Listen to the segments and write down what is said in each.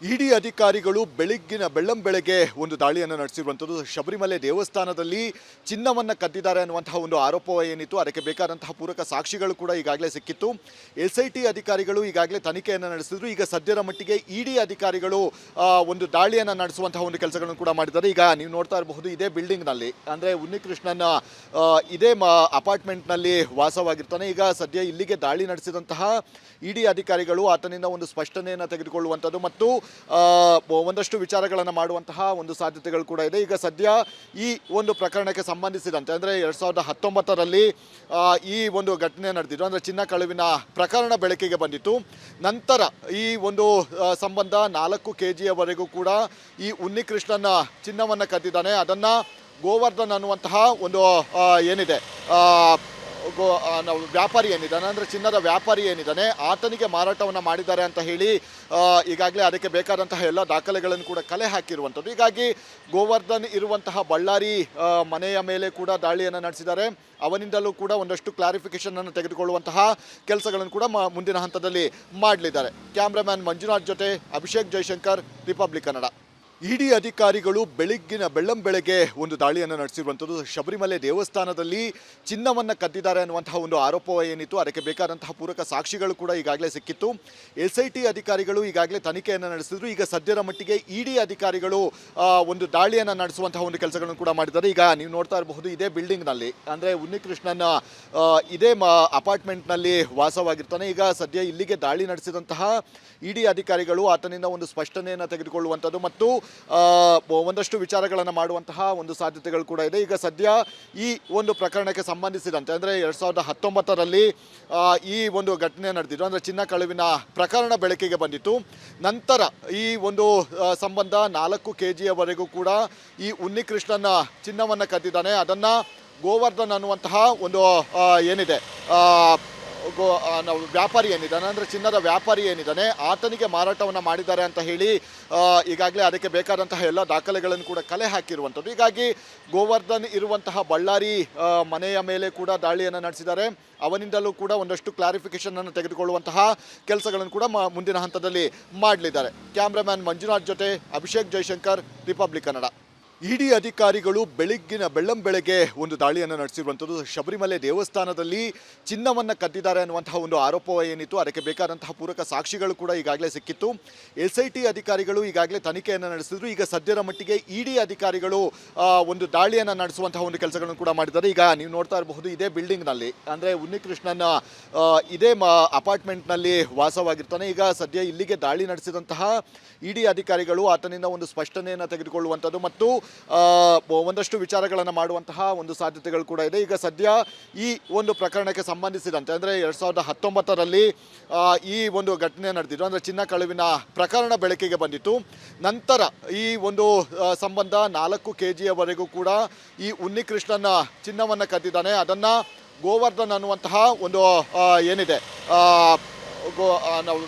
ಇಡಿ ಅಧಿಕಾರಿಗಳು ಬೆಳ್ಳಂಬೆಳಗ್ಗೆ ಒಂದು ದಾಳಿಯನ್ನು ನಡೆಸಿರುವಂಥದ್ದು. ಶಬರಿಮಲೆ ದೇವಸ್ಥಾನದಲ್ಲಿ ಚಿನ್ನವನ್ನು ಕದ್ದಿದ್ದಾರೆ ಅನ್ನುವಂತಹ ಒಂದು ಆರೋಪ ಏನಿತ್ತು, ಅದಕ್ಕೆ ಬೇಕಾದಂತಹ ಪೂರಕ ಸಾಕ್ಷಿಗಳು ಕೂಡ ಈಗಾಗಲೇ ಸಿಕ್ಕಿತ್ತು. SIT ಅಧಿಕಾರಿಗಳು ಈಗಾಗಲೇ ತನಿಖೆಯನ್ನು ನಡೆಸಿದ್ರು. ಈಗ ಸದ್ಯದ ಮಟ್ಟಿಗೆ ಇಡಿ ಅಧಿಕಾರಿಗಳು ಒಂದು ದಾಳಿಯನ್ನು ನಡೆಸುವಂತಹ ಒಂದು ಕೆಲಸಗಳನ್ನು ಕೂಡ ಮಾಡಿದ್ದಾರೆ. ಈಗ ನೀವು ನೋಡ್ತಾ ಇರಬಹುದು, ಇದೇ ಬಿಲ್ಡಿಂಗ್ನಲ್ಲಿ ಅಂದರೆ ಉನ್ನಿಕೃಷ್ಣನ್ ಇದೇ ಅಪಾರ್ಟ್ಮೆಂಟ್ನಲ್ಲಿ ವಾಸವಾಗಿರ್ತಾನೆ. ಈಗ ಸದ್ಯ ಇಲ್ಲಿಗೆ ದಾಳಿ ನಡೆಸಿದಂತಹ ಇಡಿ ಅಧಿಕಾರಿಗಳು ಆತನಿಂದ ಒಂದು ಸ್ಪಷ್ಟನೆಯನ್ನು ತೆಗೆದುಕೊಳ್ಳುವಂಥದ್ದು ಮತ್ತು ಒಂದಷ್ಟು ವಿಚಾರಗಳನ್ನು ಮಾಡುವಂತಹ ಒಂದು ಸಾಧ್ಯತೆಗಳು ಕೂಡ ಇದೆ. ಈಗ ಸದ್ಯ ಈ ಒಂದು ಪ್ರಕರಣಕ್ಕೆ ಸಂಬಂಧಿಸಿದಂತೆ ಅಂದರೆ 2019ರಲ್ಲಿ ಈ ಒಂದು ಘಟನೆ ನಡೆದಿದ್ದು, ಅಂದರೆ ಚಿನ್ನ ಕಳುವಿನ ಪ್ರಕರಣ ಬೆಳಕಿಗೆ ಬಂದಿತ್ತು. ನಂತರ ಈ ಒಂದು ಸಂಬಂಧ 4 kgಯವರೆಗೂ ಕೂಡ ಈ ಉನ್ನಿಕೃಷ್ಣನ ಚಿನ್ನವನ್ನು ಕದ್ದಿದ್ದಾನೆ. ಅದನ್ನು ಗೋವರ್ಧನ್ ಅನ್ನುವಂತಹ ಒಂದು ಏನಿದೆ ವ್ಯಾಪಾರಿ ಏನಿದ್ದಾನೆ, ಅಂದರೆ ಚಿನ್ನದ ವ್ಯಾಪಾರಿ ಏನಿದ್ದಾನೆ, ಆತನಿಗೆ ಮಾರಾಟವನ್ನು ಮಾಡಿದ್ದಾರೆ ಅಂತ ಹೇಳಿ ಈಗಾಗಲೇ ಅದಕ್ಕೆ ಬೇಕಾದಂತಹ ಎಲ್ಲ ದಾಖಲೆಗಳನ್ನು ಕೂಡ ಕಲೆ ಹಾಕಿರುವಂಥದ್ದು. ಹೀಗಾಗಿ ಗೋವರ್ಧನ್ ಇರುವಂತಹ ಬಳ್ಳಾರಿ ಮನೆಯ ಮೇಲೆ ಕೂಡ ದಾಳಿಯನ್ನು ನಡೆಸಿದ್ದಾರೆ. ಅವನಿಂದಲೂ ಕೂಡ ಒಂದಷ್ಟು ಕ್ಲಾರಿಫಿಕೇಷನನ್ನು ತೆಗೆದುಕೊಳ್ಳುವಂತಹ ಕೆಲಸಗಳನ್ನು ಕೂಡ ಮುಂದಿನ ಹಂತದಲ್ಲಿ ಮಾಡಲಿದ್ದಾರೆ. ಕ್ಯಾಮ್ರಾಮ್ಯಾನ್ ಮಂಜುನಾಥ್ ಜೊತೆ ಅಭಿಷೇಕ್ ಜೈಶಂಕರ್, ರಿಪಬ್ಲಿಕ್ ಕನ್ನಡ. ಇಡಿ ಅಧಿಕಾರಿಗಳು ಬೆಳ್ಳಂಬೆಳಗ್ಗೆ ಒಂದು ದಾಳಿಯನ್ನು ನಡೆಸಿರುವಂಥದ್ದು. ಶಬರಿಮಲೆ ದೇವಸ್ಥಾನದಲ್ಲಿ ಚಿನ್ನವನ್ನು ಕದ್ದಿದ್ದಾರೆ ಅನ್ನುವಂತಹ ಒಂದು ಆರೋಪ ಏನಿತ್ತು, ಅದಕ್ಕೆ ಬೇಕಾದಂತಹ ಪೂರಕ ಸಾಕ್ಷಿಗಳು ಕೂಡ ಈಗಾಗಲೇ ಸಿಕ್ಕಿತ್ತು. SIT ಅಧಿಕಾರಿಗಳು ಈಗಾಗಲೇ ತನಿಖೆಯನ್ನು ನಡೆಸಿದ್ರು. ಈಗ ಸದ್ಯದ ಮಟ್ಟಿಗೆ ಇಡಿ ಅಧಿಕಾರಿಗಳು ಒಂದು ದಾಳಿಯನ್ನು ನಡೆಸುವಂತಹ ಒಂದು ಕೆಲಸಗಳನ್ನು ಕೂಡ ಮಾಡಿದ್ದಾರೆ. ಈಗ ನೀವು ನೋಡ್ತಾ ಇರಬಹುದು, ಇದೇ ಬಿಲ್ಡಿಂಗ್ನಲ್ಲಿ ಅಂದರೆ ಉನ್ನಿಕೃಷ್ಣನ್ ಇದೇ ಅಪಾರ್ಟ್ಮೆಂಟ್ನಲ್ಲಿ ವಾಸವಾಗಿರ್ತಾನೆ. ಈಗ ಸದ್ಯ ಇಲ್ಲಿಗೆ ದಾಳಿ ನಡೆಸಿದಂತಹ ಇಡಿ ಅಧಿಕಾರಿಗಳು ಆತನಿಂದ ಒಂದು ಸ್ಪಷ್ಟನೆಯನ್ನು ತೆಗೆದುಕೊಳ್ಳುವಂಥದ್ದು ಮತ್ತು ಒಂದಷ್ಟು ವಿಚಾರಗಳನ್ನು ಮಾಡುವಂತಹ ಒಂದು ಸಾಧ್ಯತೆಗಳು ಕೂಡ ಇದೆ. ಈಗ ಸದ್ಯ ಈ ಒಂದು ಪ್ರಕರಣಕ್ಕೆ ಸಂಬಂಧಿಸಿದಂತೆ ಅಂದರೆ 2019ರಲ್ಲಿ ಈ ಒಂದು ಘಟನೆ ನಡೆದಿದ್ದು, ಅಂದರೆ ಚಿನ್ನ ಕಳುವಿನ ಪ್ರಕರಣ ಬೆಳಕಿಗೆ ಬಂದಿತ್ತು. ನಂತರ ಈ ಒಂದು ಸಂಬಂಧ 4 kgಯವರೆಗೂ ಕೂಡ ಈ ಉನ್ನಿಕೃಷ್ಣನ ಚಿನ್ನವನ್ನು ಕದ್ದಿದ್ದಾನೆ. ಅದನ್ನು ಗೋವರ್ಧನ್ ಅನ್ನುವಂತಹ ಒಂದು ಏನಿದೆ ವ್ಯಾಪಾರಿ ಏನಿದ್ದಾನೆ, ಅಂದರೆ ಚಿನ್ನದ ವ್ಯಾಪಾರಿ ಏನಿದ್ದಾನೆ, ಆತನಿಗೆ ಮಾರಾಟವನ್ನು ಮಾಡಿದ್ದಾರೆ ಅಂತ ಹೇಳಿ ಈಗಾಗಲೇ ಅದಕ್ಕೆ ಬೇಕಾದಂತಹ ಎಲ್ಲ ದಾಖಲೆಗಳನ್ನು ಕೂಡ ಕಲೆ ಹಾಕಿರುವಂಥದ್ದು. ಹೀಗಾಗಿ ಗೋವರ್ಧನ್ ಇರುವಂತಹ ಬಳ್ಳಾರಿ ಮನೆಯ ಮೇಲೆ ಕೂಡ ದಾಳಿಯನ್ನು ನಡೆಸಿದ್ದಾರೆ. ಅವನಿಂದಲೂ ಕೂಡ ಒಂದಷ್ಟು ಕ್ಲಾರಿಫಿಕೇಷನನ್ನು ತೆಗೆದುಕೊಳ್ಳುವಂತಹ ಕೆಲಸಗಳನ್ನು ಕೂಡ ಮುಂದಿನ ಹಂತದಲ್ಲಿ ಮಾಡಲಿದ್ದಾರೆ. ಕ್ಯಾಮ್ರಾಮ್ಯಾನ್ ಮಂಜುನಾಥ್ ಜೊತೆ ಅಭಿಷೇಕ್ ಜೈಶಂಕರ್, ರಿಪಬ್ಲಿಕ್ ಕನ್ನಡ. ಇಡಿ ಅಧಿಕಾರಿಗಳು ಬೆಳ್ಳಂಬೆಳಗ್ಗೆ ಒಂದು ದಾಳಿಯನ್ನು ನಡೆಸಿರುವಂಥದ್ದು. ಶಬರಿಮಲೆ ದೇವಸ್ಥಾನದಲ್ಲಿ ಚಿನ್ನವನ್ನು ಕದ್ದಿದ್ದಾರೆ ಅನ್ನುವಂತಹ ಒಂದು ಆರೋಪ ಏನಿತ್ತು, ಅದಕ್ಕೆ ಬೇಕಾದಂತಹ ಪೂರಕ ಸಾಕ್ಷಿಗಳು ಕೂಡ ಈಗಾಗಲೇ ಸಿಕ್ಕಿತ್ತು. SIT ಅಧಿಕಾರಿಗಳು ಈಗಾಗಲೇ ತನಿಖೆಯನ್ನು ನಡೆಸಿದ್ರು. ಈಗ ಸದ್ಯದ ಮಟ್ಟಿಗೆ ಇಡಿ ಅಧಿಕಾರಿಗಳು ಒಂದು ದಾಳಿಯನ್ನು ನಡೆಸುವಂತಹ ಒಂದು ಕೆಲಸಗಳನ್ನು ಕೂಡ ಮಾಡಿದ್ದಾರೆ. ಈಗ ನೀವು ನೋಡ್ತಾ ಇರಬಹುದು, ಇದೇ ಬಿಲ್ಡಿಂಗ್ನಲ್ಲಿ ಅಂದರೆ ಉನ್ನಿಕೃಷ್ಣನ್ ಇದೇ ಅಪಾರ್ಟ್ಮೆಂಟ್ನಲ್ಲಿ ವಾಸವಾಗಿರ್ತಾನೆ. ಈಗ ಸದ್ಯ ಇಲ್ಲಿಗೆ ದಾಳಿ ನಡೆಸಿದಂತಹ ಇಡಿ ಅಧಿಕಾರಿಗಳು ಆತನಿಂದ ಒಂದು ಸ್ಪಷ್ಟನೆಯನ್ನು ತೆಗೆದುಕೊಳ್ಳುವಂಥದ್ದು ಮತ್ತು ಒಂದಷ್ಟು ವಿಚಾರಗಳನ್ನು ಮಾಡುವಂತಹ ಒಂದು ಸಾಧ್ಯತೆಗಳು ಕೂಡ ಇದೆ. ಈಗ ಸದ್ಯ ಈ ಒಂದು ಪ್ರಕರಣಕ್ಕೆ ಸಂಬಂಧಿಸಿದಂತೆ ಅಂದರೆ 2019ರಲ್ಲಿ ಈ ಒಂದು ಘಟನೆ ನಡೆದಿದ್ದು, ಅಂದರೆ ಚಿನ್ನ ಕಳುವಿನ ಪ್ರಕರಣ ಬೆಳಕಿಗೆ ಬಂದಿತ್ತು. ನಂತರ ಈ ಒಂದು ಸಂಬಂಧ 4 kgಯವರೆಗೂ ಕೂಡ ಈ ಉನ್ನಿಕೃಷ್ಣನ ಚಿನ್ನವನ್ನು ಕದ್ದಿದ್ದಾನೆ. ಅದನ್ನು ಗೋವರ್ಧನ್ ಅನ್ನುವಂತಹ ಒಂದು ಏನಿದೆ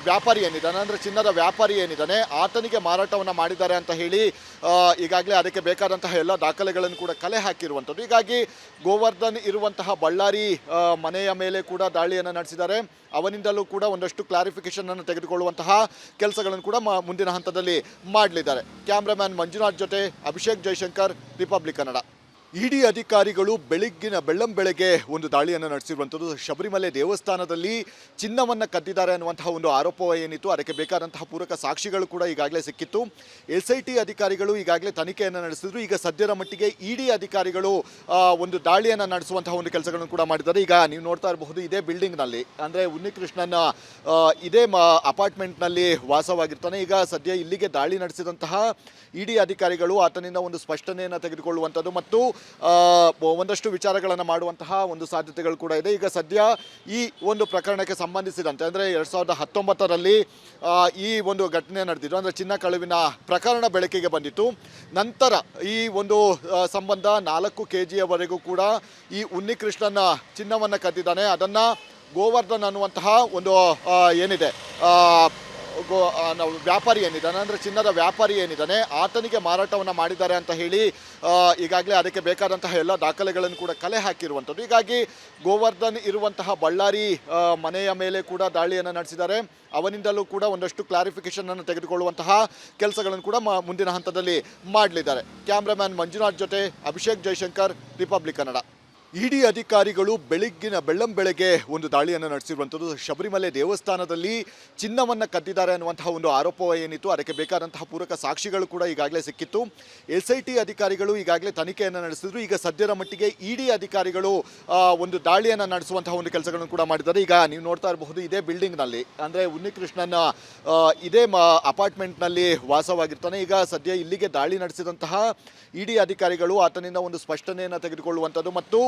ವ್ಯಾಪಾರಿ ಏನಿದ್ದಾನೆ, ಅಂದರೆ ಚಿನ್ನದ ವ್ಯಾಪಾರಿ ಏನಿದ್ದಾನೆ, ಆತನಿಗೆ ಮಾರಾಟವನ್ನು ಮಾಡಿದ್ದಾರೆ ಅಂತ ಹೇಳಿ ಈಗಾಗಲೇ ಅದಕ್ಕೆ ಬೇಕಾದಂತಹ ಎಲ್ಲ ದಾಖಲೆಗಳನ್ನು ಕೂಡ ಕಲೆ ಹಾಕಿರುವಂಥದ್ದು. ಹೀಗಾಗಿ ಗೋವರ್ಧನ್ ಇರುವಂತಹ ಬಳ್ಳಾರಿ ಮನೆಯ ಮೇಲೆ ಕೂಡ ದಾಳಿಯನ್ನು ನಡೆಸಿದ್ದಾರೆ. ಅವನಿಂದಲೂ ಕೂಡ ಒಂದಷ್ಟು ಕ್ಲಾರಿಫಿಕೇಷನನ್ನು ತೆಗೆದುಕೊಳ್ಳುವಂತಹ ಕೆಲಸಗಳನ್ನು ಕೂಡ ಮುಂದಿನ ಹಂತದಲ್ಲಿ ಮಾಡಲಿದ್ದಾರೆ. ಕ್ಯಾಮ್ರಾಮ್ಯಾನ್ ಮಂಜುನಾಥ್ ಜೊತೆ ಅಭಿಷೇಕ್ ಜೈಶಂಕರ್, ರಿಪಬ್ಲಿಕ್ ಕನ್ನಡ. ಇಡಿ ಅಧಿಕಾರಿಗಳು ಬೆಳ್ಳಂಬೆಳಗ್ಗೆ ಒಂದು ದಾಳಿಯನ್ನು ನಡೆಸಿರುವಂಥದ್ದು. ಶಬರಿಮಲೆ ದೇವಸ್ಥಾನದಲ್ಲಿ ಚಿನ್ನವನ್ನು ಕದ್ದಿದ್ದಾರೆ ಅನ್ನುವಂತಹ ಒಂದು ಆರೋಪ ಏನಿತ್ತು, ಅದಕ್ಕೆ ಬೇಕಾದಂತಹ ಪೂರಕ ಸಾಕ್ಷಿಗಳು ಕೂಡ ಈಗಾಗಲೇ ಸಿಕ್ಕಿತ್ತು. SIT ಅಧಿಕಾರಿಗಳು ಈಗಾಗಲೇ ತನಿಖೆಯನ್ನು ನಡೆಸಿದ್ರು. ಈಗ ಸದ್ಯದ ಮಟ್ಟಿಗೆ ಇಡಿ ಅಧಿಕಾರಿಗಳು ಒಂದು ದಾಳಿಯನ್ನು ನಡೆಸುವಂತಹ ಒಂದು ಕೆಲಸಗಳನ್ನು ಕೂಡ ಮಾಡಿದ್ದಾರೆ. ಈಗ ನೀವು ನೋಡ್ತಾ ಇರಬಹುದು, ಇದೇ ಬಿಲ್ಡಿಂಗ್ನಲ್ಲಿ ಅಂದರೆ ಉನ್ನಿಕೃಷ್ಣನ್ ಇದೇ ಅಪಾರ್ಟ್ಮೆಂಟ್ನಲ್ಲಿ ವಾಸವಾಗಿರ್ತಾನೆ. ಈಗ ಸದ್ಯ ಇಲ್ಲಿಗೆ ದಾಳಿ ನಡೆಸಿದಂತಹ ಇಡಿ ಅಧಿಕಾರಿಗಳು ಆತನಿಂದ ಒಂದು ಸ್ಪಷ್ಟನೆಯನ್ನು ತೆಗೆದುಕೊಳ್ಳುವಂಥದ್ದು ಮತ್ತು ಒಂದಷ್ಟು ವಿಚಾರಗಳನ್ನು ಮಾಡುವಂತಹ ಒಂದು ಸಾಧ್ಯತೆಗಳು ಕೂಡ ಇದೆ. ಈಗ ಸದ್ಯ ಈ ಒಂದು ಪ್ರಕರಣಕ್ಕೆ ಸಂಬಂಧಿಸಿದಂತೆ ಅಂದರೆ 2019ರಲ್ಲಿ ಈ ಒಂದು ಘಟನೆ ನಡೆದಿದ್ದು, ಅಂದರೆ ಚಿನ್ನ ಕಳುವಿನ ಪ್ರಕರಣ ಬೆಳಕಿಗೆ ಬಂದಿತ್ತು. ನಂತರ ಈ ಒಂದು ಸಂಬಂಧ 4 kgಯವರೆಗೂ ಕೂಡ ಈ ಉನ್ನಿಕೃಷ್ಣನ ಚಿನ್ನವನ್ನು ಕದ್ದಿದ್ದಾನೆ. ಅದನ್ನು ಗೋವರ್ಧನ್ ಅನ್ನುವಂತಹ ಒಂದು ಏನಿದೆ ನಾವು ವ್ಯಾಪಾರಿ ಏನಿದ್ದಾನೆ ಅಂದರೆ ಚಿನ್ನದ ವ್ಯಾಪಾರಿ ಏನಿದ್ದಾನೆ ಆತನಿಗೆ ಮಾರಾಟವನ್ನು ಮಾಡಿದ್ದಾರೆ ಅಂತ ಹೇಳಿ ಈಗಾಗಲೇ ಅದಕ್ಕೆ ಬೇಕಾದಂತಹ ಎಲ್ಲ ದಾಖಲೆಗಳನ್ನು ಕೂಡ ಕಲೆ ಹಾಕಿರುವಂಥದ್ದು. ಹೀಗಾಗಿ ಗೋವರ್ಧನ್ ಇರುವಂತಹ ಬಳ್ಳಾರಿ ಮನೆಯ ಮೇಲೆ ಕೂಡ ದಾಳಿಯನ್ನು ನಡೆಸಿದ್ದಾರೆ. ಅವನಿಂದಲೂ ಕೂಡ ಒಂದಷ್ಟು ಕ್ಲಾರಿಫಿಕೇಶನ್ ಅನ್ನು ತೆಗೆದುಕೊಳ್ಳುವಂತಹ ಕೆಲಸಗಳನ್ನು ಕೂಡ ಮುಂದಿನ ಹಂತದಲ್ಲಿ ಮಾಡಲಿದ್ದಾರೆ. ಕ್ಯಾಮ್ರಾಮ್ಯಾನ್ ಮಂಜುನಾಥ್ ಜೊತೆ ಅಭಿಷೇಕ್ ಜೈಶಂಕರ್, ರಿಪಬ್ಲಿಕ್ ಕನ್ನಡ. ಇಡಿ ಅಧಿಕಾರಿಗಳು ಬೆಳ್ಳಂಬೆಳಗ್ಗೆ ಒಂದು ದಾಳಿಯನ್ನು ನಡೆಸಿರುವಂಥದ್ದು. ಶಬರಿಮಲೆ ದೇವಸ್ಥಾನದಲ್ಲಿ ಚಿನ್ನವನ್ನು ಕದ್ದಿದ್ದಾರೆ ಅನ್ನುವಂತಹ ಒಂದು ಆರೋಪ ಏನಿತ್ತು, ಅದಕ್ಕೆ ಬೇಕಾದಂತಹ ಪೂರಕ ಸಾಕ್ಷಿಗಳು ಕೂಡ ಈಗಾಗಲೇ ಸಿಕ್ಕಿತ್ತು. SIT ಅಧಿಕಾರಿಗಳು ಈಗಾಗಲೇ ತನಿಖೆಯನ್ನು ನಡೆಸಿದ್ರು. ಈಗ ಸದ್ಯದ ಮಟ್ಟಿಗೆ ಇಡಿ ಅಧಿಕಾರಿಗಳು ಒಂದು ದಾಳಿಯನ್ನು ನಡೆಸುವಂತಹ ಒಂದು ಕೆಲಸಗಳನ್ನು ಕೂಡ ಮಾಡಿದ್ದಾರೆ. ಈಗ ನೀವು ನೋಡ್ತಾ ಇರಬಹುದು, ಇದೇ ಬಿಲ್ಡಿಂಗ್ನಲ್ಲಿ ಅಂದರೆ ಉನ್ನಿಕೃಷ್ಣನ್ ಇದೇ ಅಪಾರ್ಟ್ಮೆಂಟ್ನಲ್ಲಿ ವಾಸವಾಗಿರ್ತಾನೆ. ಈಗ ಸದ್ಯ ಇಲ್ಲಿಗೆ ದಾಳಿ ನಡೆಸಿದಂತಹ ಇಡಿ ಅಧಿಕಾರಿಗಳು ಆತನಿಂದ ಒಂದು ಸ್ಪಷ್ಟನೆಯನ್ನು ತೆಗೆದುಕೊಳ್ಳುವಂಥದ್ದು ಮತ್ತು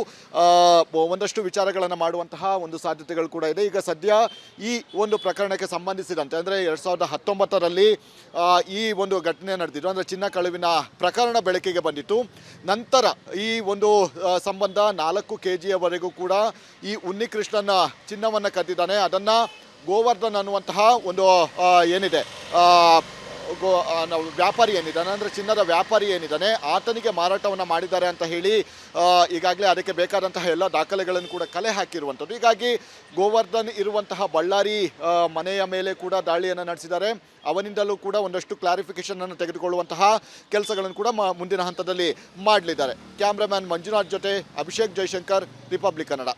ಒಂದಷ್ಟು ವಿಚಾರಗಳನ್ನು ಮಾಡುವಂತಹ ಒಂದು ಸಾಧ್ಯತೆಗಳು ಕೂಡ ಇದೆ. ಈಗ ಸದ್ಯ ಈ ಒಂದು ಪ್ರಕರಣಕ್ಕೆ ಸಂಬಂಧಿಸಿದಂತೆ ಅಂದರೆ 2019ರಲ್ಲಿ ಈ ಒಂದು ಘಟನೆ ನಡೆದಿದ್ದು, ಅಂದರೆ ಚಿನ್ನ ಕಳುವಿನ ಪ್ರಕರಣ ಬೆಳಕಿಗೆ ಬಂದಿತ್ತು. ನಂತರ ಈ ಒಂದು ಸಂಬಂಧ 4 kgಯವರೆಗೂ ಕೂಡ ಈ ಉನ್ನಿಕೃಷ್ಣನ ಚಿನ್ನವನ್ನು ಕದ್ದಿದ್ದಾನೆ. ಅದನ್ನು ಗೋವರ್ಧನ್ ಅನ್ನುವಂತಹ ಒಂದು ಏನಿದೆ ನಾವು ವ್ಯಾಪಾರಿ ಏನಿದ್ದಾನೆ ಅಂದರೆ ಚಿನ್ನದ ವ್ಯಾಪಾರಿ ಏನಿದ್ದಾನೆ ಆತನಿಗೆ ಮಾರಾಟವನ್ನು ಮಾಡಿದ್ದಾರೆ ಅಂತ ಹೇಳಿ ಈಗಾಗಲೇ ಅದಕ್ಕೆ ಬೇಕಾದಂತಹ ಎಲ್ಲ ದಾಖಲೆಗಳನ್ನು ಕೂಡ ಕಲೆ ಹಾಕಿರುವಂಥದ್ದು. ಹೀಗಾಗಿ ಗೋವರ್ಧನ್ ಇರುವಂತಹ ಬಳ್ಳಾರಿ ಮನೆಯ ಮೇಲೆ ಕೂಡ ದಾಳಿಯನ್ನು ನಡೆಸಿದ್ದಾರೆ. ಅವನಿಂದಲೂ ಕೂಡ ಒಂದಷ್ಟು ಕ್ಲಾರಿಫಿಕೇಶನ್ ಅನ್ನು ತೆಗೆದುಕೊಳ್ಳುವಂತಹ ಕೆಲಸಗಳನ್ನು ಕೂಡ ಮುಂದಿನ ಹಂತದಲ್ಲಿ ಮಾಡಲಿದ್ದಾರೆ. ಕ್ಯಾಮ್ರಾಮ್ಯಾನ್ ಮಂಜುನಾಥ್ ಜೊತೆ ಅಭಿಷೇಕ್ ಜೈಶಂಕರ್, ರಿಪಬ್ಲಿಕ್ ಕನ್ನಡ.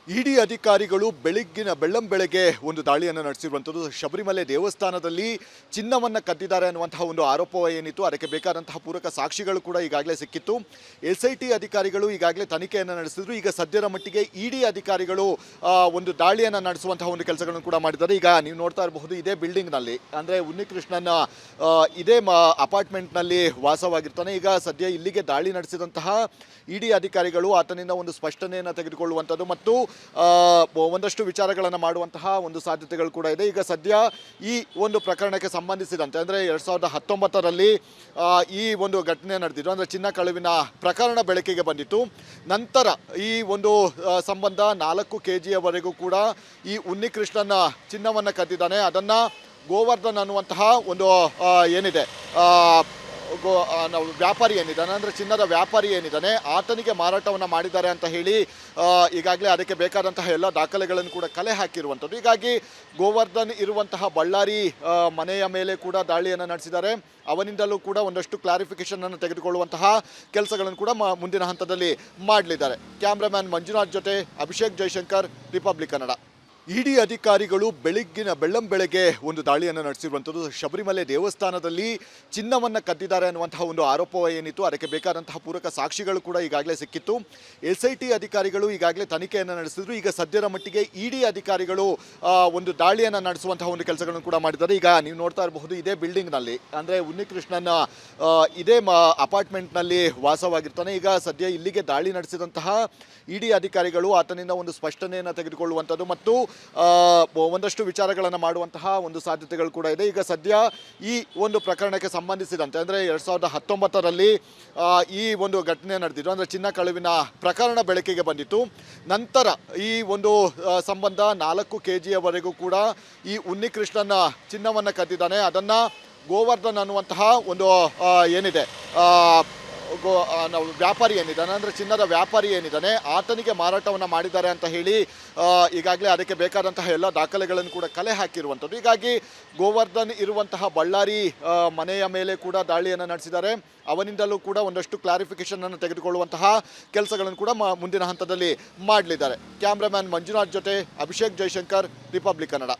ಇಡಿ ಅಧಿಕಾರಿಗಳು ಬೆಳ್ಳಂಬೆಳಗ್ಗೆ ಒಂದು ದಾಳಿಯನ್ನು ನಡೆಸಿರುವಂಥದ್ದು. ಶಬರಿಮಲೆ ದೇವಸ್ಥಾನದಲ್ಲಿ ಚಿನ್ನವನ್ನು ಕದ್ದಿದ್ದಾರೆ ಅನ್ನುವಂತಹ ಒಂದು ಆರೋಪ ಏನಿತ್ತು, ಅದಕ್ಕೆ ಬೇಕಾದಂತಹ ಪೂರಕ ಸಾಕ್ಷಿಗಳು ಕೂಡ ಈಗಾಗಲೇ ಸಿಕ್ಕಿತ್ತು. SIT ಅಧಿಕಾರಿಗಳು ಈಗಾಗಲೇ ತನಿಖೆಯನ್ನು ನಡೆಸಿದ್ರು. ಈಗ ಸದ್ಯದ ಮಟ್ಟಿಗೆ ಇಡಿ ಅಧಿಕಾರಿಗಳು ಒಂದು ದಾಳಿಯನ್ನು ನಡೆಸುವಂತಹ ಒಂದು ಕೆಲಸಗಳನ್ನು ಕೂಡ ಮಾಡಿದ್ದಾರೆ. ಈಗ ನೀವು ನೋಡ್ತಾ ಇರಬಹುದು, ಇದೇ ಬಿಲ್ಡಿಂಗ್ನಲ್ಲಿ ಅಂದರೆ ಉನ್ನಿಕೃಷ್ಣನ್ ಇದೇ ಅಪಾರ್ಟ್ಮೆಂಟ್ನಲ್ಲಿ ವಾಸವಾಗಿರ್ತಾನೆ. ಈಗ ಸದ್ಯ ಇಲ್ಲಿಗೆ ದಾಳಿ ನಡೆಸಿದಂತಹ ಇಡಿ ಅಧಿಕಾರಿಗಳು ಆತನಿಂದ ಒಂದು ಸ್ಪಷ್ಟನೆಯನ್ನು ತೆಗೆದುಕೊಳ್ಳುವಂಥದ್ದು ಮತ್ತು ಒಂದಷ್ಟು ವಿಚಾರಗಳನ್ನು ಮಾಡುವಂತಹ ಒಂದು ಸಾಧ್ಯತೆಗಳು ಕೂಡ ಇದೆ. ಈಗ ಸದ್ಯ ಈ ಒಂದು ಪ್ರಕರಣಕ್ಕೆ ಸಂಬಂಧಿಸಿದಂತೆ ಅಂದರೆ 2019ರಲ್ಲಿ ಈ ಒಂದು ಘಟನೆ ನಡೆದಿದ್ದು, ಅಂದರೆ ಚಿನ್ನ ಕಳುವಿನ ಪ್ರಕರಣ ಬೆಳಕಿಗೆ ಬಂದಿತ್ತು. ನಂತರ ಈ ಒಂದು ಸಂಬಂಧ 4 kgಯವರೆಗೂ ಕೂಡ ಈ ಉನ್ನಿಕೃಷ್ಣನ ಚಿನ್ನವನ್ನು ಕದ್ದಿದ್ದಾನೆ. ಅದನ್ನು ಗೋವರ್ಧನ್ ಅನ್ನುವಂತಹ ಒಂದು ಏನಿದೆ ನಾವು ವ್ಯಾಪಾರಿ ಏನಿದ್ದಾನೆ ಅಂದರೆ ಚಿನ್ನದ ವ್ಯಾಪಾರಿ ಏನಿದ್ದಾನೆ ಆತನಿಗೆ ಮಾರಾಟವನ್ನು ಮಾಡಿದ್ದಾರೆ ಅಂತ ಹೇಳಿ ಈಗಾಗಲೇ ಅದಕ್ಕೆ ಬೇಕಾದಂತಹ ಎಲ್ಲ ದಾಖಲೆಗಳನ್ನು ಕೂಡ ಕಲೆ ಹಾಕಿರುವಂಥದ್ದು. ಹೀಗಾಗಿ ಗೋವರ್ಧನ್ ಇರುವಂತಹ ಬಳ್ಳಾರಿ ಮನೆಯ ಮೇಲೆ ಕೂಡ ದಾಳಿಯನ್ನು ನಡೆಸಿದ್ದಾರೆ. ಅವನಿಂದಲೂ ಕೂಡ ಒಂದಷ್ಟು ಕ್ಲಾರಿಫಿಕೇಶನ್ ಅನ್ನು ತೆಗೆದುಕೊಳ್ಳುವಂತಹ ಕೆಲಸಗಳನ್ನು ಕೂಡ ಮುಂದಿನ ಹಂತದಲ್ಲಿ ಮಾಡಲಿದ್ದಾರೆ. ಕ್ಯಾಮ್ರಾಮ್ಯಾನ್ ಮಂಜುನಾಥ್ ಜೊತೆ ಅಭಿಷೇಕ್ ಜೈಶಂಕರ್, ರಿಪಬ್ಲಿಕ್ ಕನ್ನಡ. ಇಡಿ ಅಧಿಕಾರಿಗಳು ಬೆಳ್ಳಂಬೆಳಗ್ಗೆ ಒಂದು ದಾಳಿಯನ್ನು ನಡೆಸಿರುವಂಥದ್ದು. ಶಬರಿಮಲೆ ದೇವಸ್ಥಾನದಲ್ಲಿ ಚಿನ್ನವನ್ನು ಕದ್ದಿದ್ದಾರೆ ಅನ್ನುವಂತಹ ಒಂದು ಆರೋಪ ಏನಿತ್ತು, ಅದಕ್ಕೆ ಬೇಕಾದಂತಹ ಪೂರಕ ಸಾಕ್ಷಿಗಳು ಕೂಡ ಈಗಾಗಲೇ ಸಿಕ್ಕಿತ್ತು. SIT ಅಧಿಕಾರಿಗಳು ಈಗಾಗಲೇ ತನಿಖೆಯನ್ನು ನಡೆಸಿದ್ರು. ಈಗ ಸದ್ಯದ ಮಟ್ಟಿಗೆ ಇಡಿ ಅಧಿಕಾರಿಗಳು ಒಂದು ದಾಳಿಯನ್ನು ನಡೆಸುವಂತಹ ಒಂದು ಕೆಲಸಗಳನ್ನು ಕೂಡ ಮಾಡಿದ್ದಾರೆ. ಈಗ ನೀವು ನೋಡ್ತಾ ಇರಬಹುದು, ಇದೇ ಬಿಲ್ಡಿಂಗ್ನಲ್ಲಿ ಅಂದರೆ ಉನ್ನಿಕೃಷ್ಣನ್ ಇದೇ ಅಪಾರ್ಟ್ಮೆಂಟ್ನಲ್ಲಿ ವಾಸವಾಗಿರ್ತಾನೆ. ಈಗ ಸದ್ಯ ಇಲ್ಲಿಗೆ ದಾಳಿ ನಡೆಸಿದಂತಹ ಇಡಿ ಅಧಿಕಾರಿಗಳು ಆತನಿಂದ ಒಂದು ಸ್ಪಷ್ಟನೆಯನ್ನು ತೆಗೆದುಕೊಳ್ಳುವಂಥದ್ದು ಮತ್ತು ಒಂದಷ್ಟು ವಿಚಾರಗಳನ್ನು ಮಾಡುವಂತಹ ಒಂದು ಸಾಧ್ಯತೆಗಳು ಕೂಡ ಇದೆ. ಈಗ ಸದ್ಯ ಈ ಒಂದು ಪ್ರಕರಣಕ್ಕೆ ಸಂಬಂಧಿಸಿದಂತೆ ಅಂದರೆ 2019ರಲ್ಲಿ ಈ ಒಂದು ಘಟನೆ ನಡೆದಿದ್ದು, ಅಂದರೆ ಚಿನ್ನ ಕಳುವಿನ ಪ್ರಕರಣ ಬೆಳಕಿಗೆ ಬಂದಿತ್ತು. ನಂತರ ಈ ಒಂದು ಸಂಬಂಧ 4 kgಯವರೆಗೂ ಕೂಡ ಈ ಉನ್ನಿಕೃಷ್ಣನ ಚಿನ್ನವನ್ನು ಕದ್ದಿದ್ದಾನೆ. ಅದನ್ನು ಗೋವರ್ಧನ್ ಅನ್ನುವಂತಹ ಒಂದು ಏನಿದೆ ನಾವು ವ್ಯಾಪಾರಿ ಏನಿದ್ದಾನೆ ಅಂದರೆ ಚಿನ್ನದ ವ್ಯಾಪಾರಿ ಏನಿದ್ದಾನೆ ಆತನಿಗೆ ಮಾರಾಟವನ್ನು ಮಾಡಿದ್ದಾರೆ ಅಂತ ಹೇಳಿ ಈಗಾಗಲೇ ಅದಕ್ಕೆ ಬೇಕಾದಂತಹ ಎಲ್ಲ ದಾಖಲೆಗಳನ್ನು ಕೂಡ ಕಲೆ ಹಾಕಿರುವಂಥದ್ದು. ಹೀಗಾಗಿ ಗೋವರ್ಧನ್ ಇರುವಂತಹ ಬಳ್ಳಾರಿ ಮನೆಯ ಮೇಲೆ ಕೂಡ ದಾಳಿಯನ್ನು ನಡೆಸಿದ್ದಾರೆ. ಅವನಿಂದಲೂ ಕೂಡ ಒಂದಷ್ಟು ಕ್ಲಾರಿಫಿಕೇಶನ್ ಅನ್ನು ತೆಗೆದುಕೊಳ್ಳುವಂತಹ ಕೆಲಸಗಳನ್ನು ಕೂಡ ಮುಂದಿನ ಹಂತದಲ್ಲಿ ಮಾಡಲಿದ್ದಾರೆ. ಕ್ಯಾಮ್ರಾಮ್ಯಾನ್ ಮಂಜುನಾಥ್ ಜೊತೆ ಅಭಿಷೇಕ್ ಜೈಶಂಕರ್, ರಿಪಬ್ಲಿಕ್ ಕನ್ನಡ.